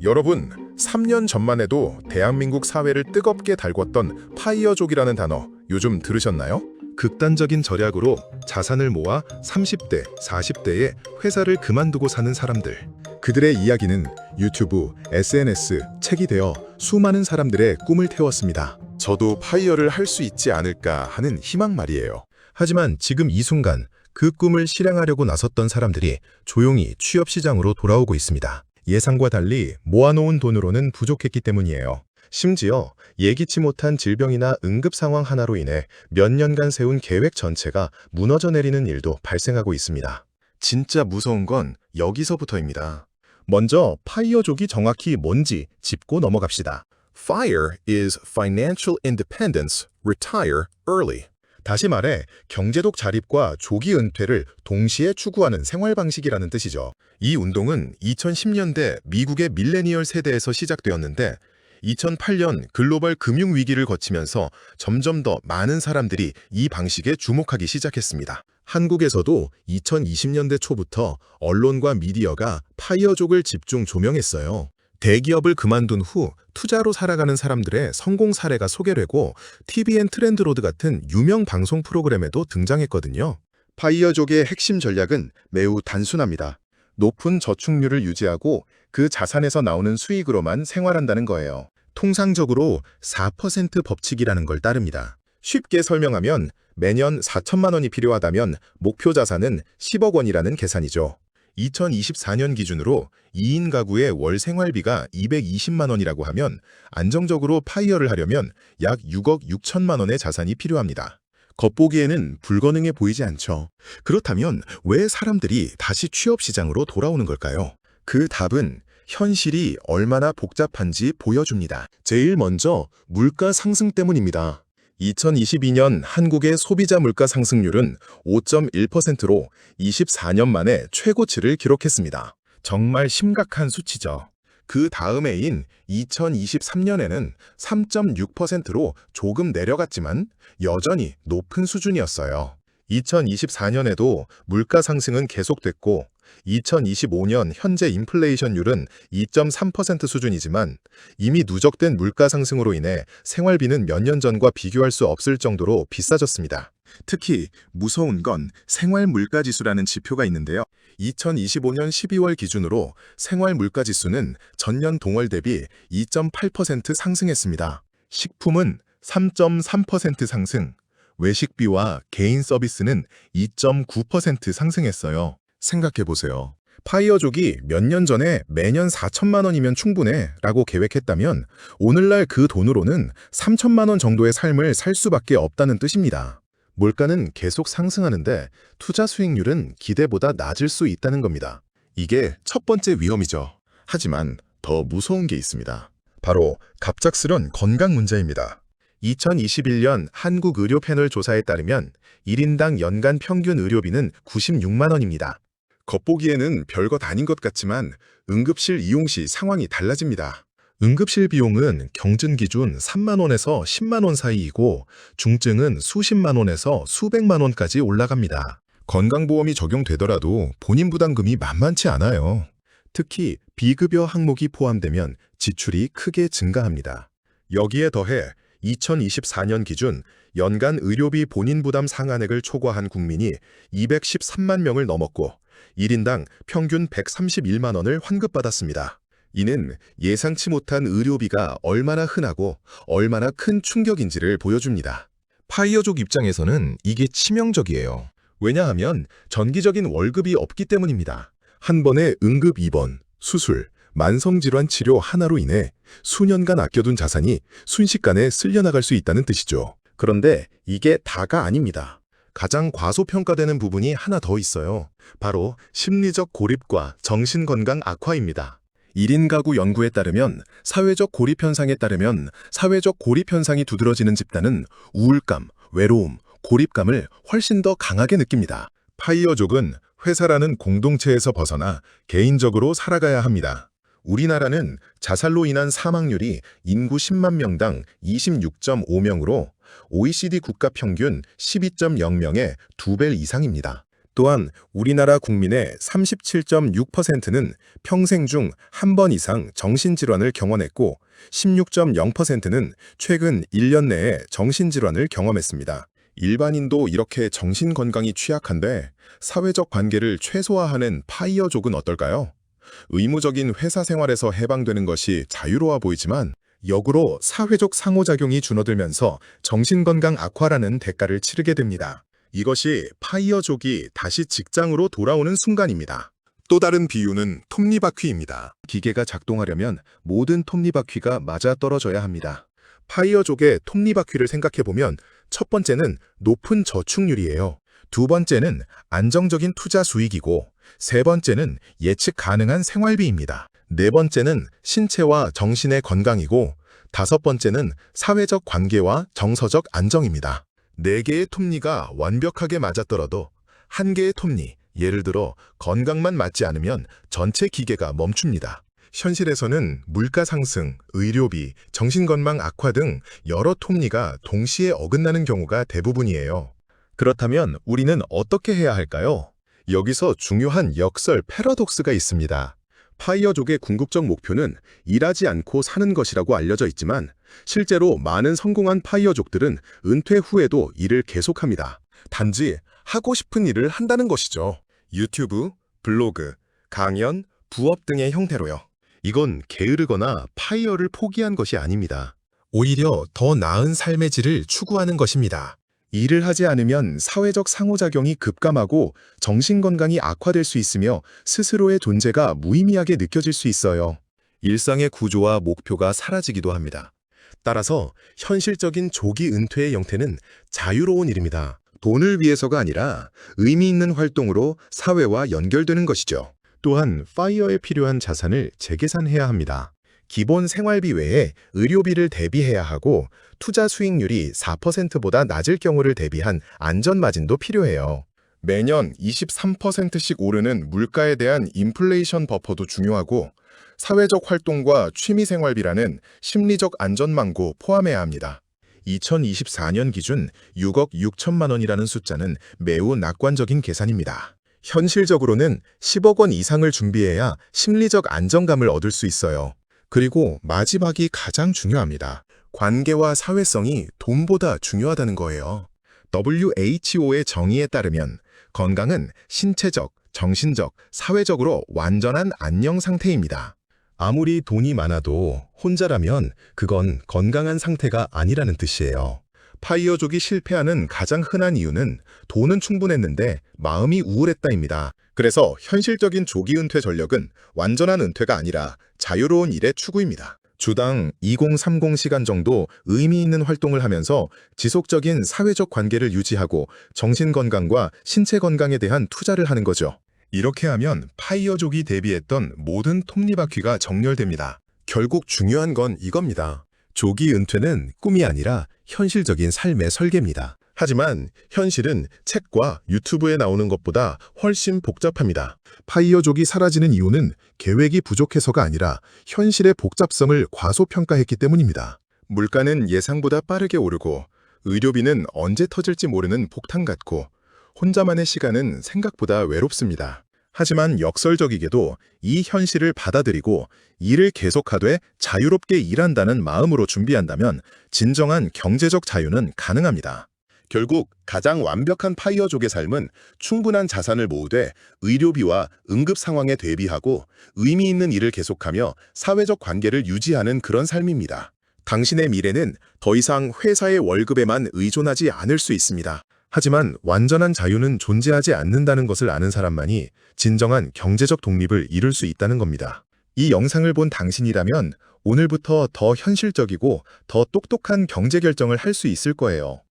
여러분, 3년 전만 해도 대한민국 사회를 뜨겁게 달궜던 파이어족이라는 단어 요즘 들으셨나요? 극단적인 절약으로 자산을 모아 30대, 40대에 회사를 그만두고 사는 사람들. 그들의 이야기는 유튜브, SNS, 책이 되어 수많은 사람들의 꿈을 태웠습니다. 저도 파이어를 할 수 있지 않을까 하는 희망 말이에요. 하지만 지금 이 순간 그 꿈을 실행하려고 나섰던 사람들이 조용히 취업시장으로 돌아오고 있습니다. 예상과 달리 모아놓은 돈으로는 부족했기 때문이에요. 심지어 예기치 못한 질병이나 응급 상황 하나로 인해 몇 년간 세운 계획 전체가 무너져 내리는 일도 발생하고 있습니다. 진짜 무서운 건 여기서부터입니다. 먼저 파이어족이 정확히 뭔지 짚고 넘어갑시다. FIRE is Financial Independence, Retire Early. 다시 말해 경제적 자립과 조기 은퇴를 동시에 추구하는 생활 방식이라는 뜻이죠. 이 운동은 2010년대 미국의 밀레니얼 세대에서 시작되었는데 2008년 글로벌 금융 위기를 거치면서 점점 더 많은 사람들이 이 방식에 주목하기 시작했습니다. 한국에서도 2020년대 초부터 언론과 미디어가 파이어족을 집중 조명했어요. 대기업을 그만둔 후 투자로 살아가는 사람들의 성공 사례가 소개되고 TVN 트렌드로드 같은 유명 방송 프로그램에도 등장했거든요. 파이어족의 핵심 전략은 매우 단순합니다. 높은 저축률을 유지하고 그 자산에서 나오는 수익으로만 생활한다는 거예요. 통상적으로 4% 법칙이라는 걸 따릅니다. 쉽게 설명하면 매년 4천만 원이 필요하다면 목표 자산은 10억 원이라는 계산이죠. 2024년 기준으로 2인 가구의 월 생활비가 220만 원이라고 하면 안정적으로 파이어를 하려면 약 6억 6천만 원의 자산이 필요합니다. 겉보기에는 불가능해 보이지 않죠. 그렇다면 왜 사람들이 다시 취업시장으로 돌아오는 걸까요? 그 답은 현실이 얼마나 복잡한지 보여줍니다. 제일 먼저 물가 상승 때문입니다. 2022년 한국의 소비자 물가 상승률은 5.1%로 24년 만에 최고치를 기록했습니다. 정말 심각한 수치죠. 그 다음 해인 2023년에는 3.6%로 조금 내려갔지만 여전히 높은 수준이었어요. 2024년에도 물가 상승은 계속됐고 2025년 현재 인플레이션율은 2.3% 수준이지만 이미 누적된 물가 상승으로 인해 생활비는 몇 년 전과 비교할 수 없을 정도로 비싸졌습니다. 특히 무서운 건 생활 물가 지수라는 지표가 있는데요. 2025년 12월 기준으로 생활 물가 지수는 전년 동월 대비 2.8% 상승했습니다. 식품은 3.3% 상승, 외식비와 개인 서비스는 2.9% 상승했어요. 생각해보세요. 파이어족이 몇 년 전에 매년 4천만 원이면 충분해 라고 계획했다면 오늘날 그 돈으로는 3천만 원 정도의 삶을 살 수밖에 없다는 뜻입니다. 물가는 계속 상승하는데 투자 수익률은 기대보다 낮을 수 있다는 겁니다. 이게 첫 번째 위험이죠. 하지만 더 무서운 게 있습니다. 바로 갑작스런 건강 문제입니다. 2021년 한국의료패널 조사에 따르면 1인당 연간 평균 의료비는 96만 원입니다. 겉보기에는 별것 아닌 것 같지만 응급실 이용 시 상황이 달라집니다. 응급실 비용은 경증 기준 3만 원에서 10만 원 사이이고 중증은 수십만 원에서 수백만 원까지 올라갑니다. 건강보험이 적용되더라도 본인 부담금이 만만치 않아요. 특히 비급여 항목이 포함되면 지출이 크게 증가합니다. 여기에 더해 2024년 기준 연간 의료비 본인 부담 상한액을 초과한 국민이 213만 명을 넘었고 1인당 평균 131만 원을 환급받았습니다. 이는 예상치 못한 의료비가 얼마나 흔하고 얼마나 큰 충격인지를 보여줍니다. 파이어족 입장에서는 이게 치명적이에요. 왜냐하면 정기적인 월급이 없기 때문입니다. 한 번의 응급 입원, 수술, 만성질환 치료 하나로 인해 수년간 아껴둔 자산이 순식간에 쓸려나갈 수 있다는 뜻이죠. 그런데 이게 다가 아닙니다. 가장 과소평가되는 부분이 하나 더 있어요. 바로 심리적 고립과 정신건강 악화입니다. 1인 가구 연구에 따르면 사회적 고립 현상에 따르면 사회적 고립 현상이 두드러지는 집단은 우울감, 외로움, 고립감을 훨씬 더 강하게 느낍니다. 파이어족은 회사라는 공동체에서 벗어나 개인적으로 살아가야 합니다. 우리나라는 자살로 인한 사망률이 인구 10만 명당 26.5명으로 OECD 국가 평균 12.0명의 2배 이상입니다. 또한 우리나라 국민의 37.6%는 평생 중 한 번 이상 정신질환을 경험했고 16.0%는 최근 1년 내에 정신질환을 경험했습니다. 일반인도 이렇게 정신건강이 취약한데 사회적 관계를 최소화하는 파이어족은 어떨까요? 의무적인 회사 생활에서 해방되는 것이 자유로워 보이지만 역으로 사회적 상호작용이 줄어들면서 정신건강 악화라는 대가를 치르게 됩니다. 이것이 파이어족이 다시 직장으로 돌아오는 순간입니다. 또 다른 비유는 톱니바퀴입니다. 기계가 작동하려면 모든 톱니바퀴가 맞아떨어져야 합니다. 파이어족의 톱니바퀴를 생각해보면 첫 번째는 높은 저축률이에요. 두 번째는 안정적인 투자 수익이고 세 번째는 예측 가능한 생활비입니다. 네 번째는 신체와 정신의 건강이고 다섯 번째는 사회적 관계와 정서적 안정입니다. 네 개의 톱니가 완벽하게 맞아떨어도 한 개의 톱니, 예를 들어 건강만 맞지 않으면 전체 기계가 멈춥니다. 현실에서는 물가 상승, 의료비, 정신건강 악화 등 여러 톱니가 동시에 어긋나는 경우가 대부분이에요. 그렇다면 우리는 어떻게 해야 할까요? 여기서 중요한 역설 패러독스가 있습니다. 파이어족의 궁극적 목표는 일하지 않고 사는 것이라고 알려져 있지만 실제로 많은 성공한 파이어족들은 은퇴 후에도 일을 계속합니다. 단지 하고 싶은 일을 한다는 것이죠. 유튜브, 블로그, 강연, 부업 등의 형태로요. 이건 게으르거나 파이어를 포기한 것이 아닙니다. 오히려 더 나은 삶의 질을 추구하는 것입니다. 일을 하지 않으면 사회적 상호작용이 급감하고 정신건강이 악화될 수 있으며 스스로의 존재가 무의미하게 느껴질 수 있어요. 일상의 구조와 목표가 사라지기도 합니다. 따라서 현실적인 조기 은퇴의 형태는 자유로운 일입니다. 돈을 위해서가 아니라 의미 있는 활동으로 사회와 연결되는 것이죠. 또한 파이어에 필요한 자산을 재계산해야 합니다. 기본 생활비 외에 의료비를 대비해야 하고 투자 수익률이 4%보다 낮을 경우를 대비한 안전마진도 필요해요. 매년 23%씩 오르는 물가에 대한 인플레이션 버퍼도 중요하고 사회적 활동과 취미생활비라는 심리적 안전망고 포함해야 합니다. 2024년 기준 6억 6천만 원이라는 숫자는 매우 낙관적인 계산입니다. 현실적으로는 10억 원 이상을 준비해야 심리적 안정감을 얻을 수 있어요. 그리고 마지막이 가장 중요합니다. 관계와 사회성이 돈보다 중요하다는 거예요. WHO의 정의에 따르면 건강은 신체적, 정신적, 사회적으로 완전한 안녕 상태입니다. 아무리 돈이 많아도 혼자라면 그건 건강한 상태가 아니라는 뜻이에요. 파이어족이 실패하는 가장 흔한 이유는 돈은 충분했는데 마음이 우울했다입니다. 그래서 현실적인 조기 은퇴 전략은 완전한 은퇴가 아니라 자유로운 일의 추구입니다. 주당 2030 시간 정도 의미 있는 활동을 하면서 지속적인 사회적 관계를 유지하고 정신건강과 신체 건강에 대한 투자를 하는 거죠. 이렇게 하면 파이어족이 대비했던 모든 톱니바퀴가 정렬됩니다. 결국 중요한 건 이겁니다. 조기 은퇴는 꿈이 아니라 현실적인 삶의 설계입니다. 하지만 현실은 책과 유튜브에 나오는 것보다 훨씬 복잡합니다. 파이어족이 사라지는 이유는 계획이 부족해서가 아니라 현실의 복잡성을 과소평가했기 때문입니다. 물가는 예상보다 빠르게 오르고 의료비는 언제 터질지 모르는 폭탄 같고 혼자만의 시간은 생각보다 외롭습니다. 하지만 역설적이게도 이 현실을 받아들이고 일을 계속하되 자유롭게 일한다는 마음으로 준비한다면 진정한 경제적 자유는 가능합니다. 결국 가장 완벽한 파이어족의 삶은 충분한 자산을 모으되 의료비와 응급 상황에 대비하고 의미 있는 일을 계속하며 사회적 관계를 유지하는 그런 삶입니다. 당신의 미래는 더 이상 회사의 월급에만 의존하지 않을 수 있습니다. 하지만 완전한 자유는 존재하지 않는다는 것을 아는 사람만이 진정한 경제적 독립을 이룰 수 있다는 겁니다. 이 영상을 본 당신이라면 오늘부터 더 현실적이고 더 똑똑한 경제 결정을 할 수 있을 거예요.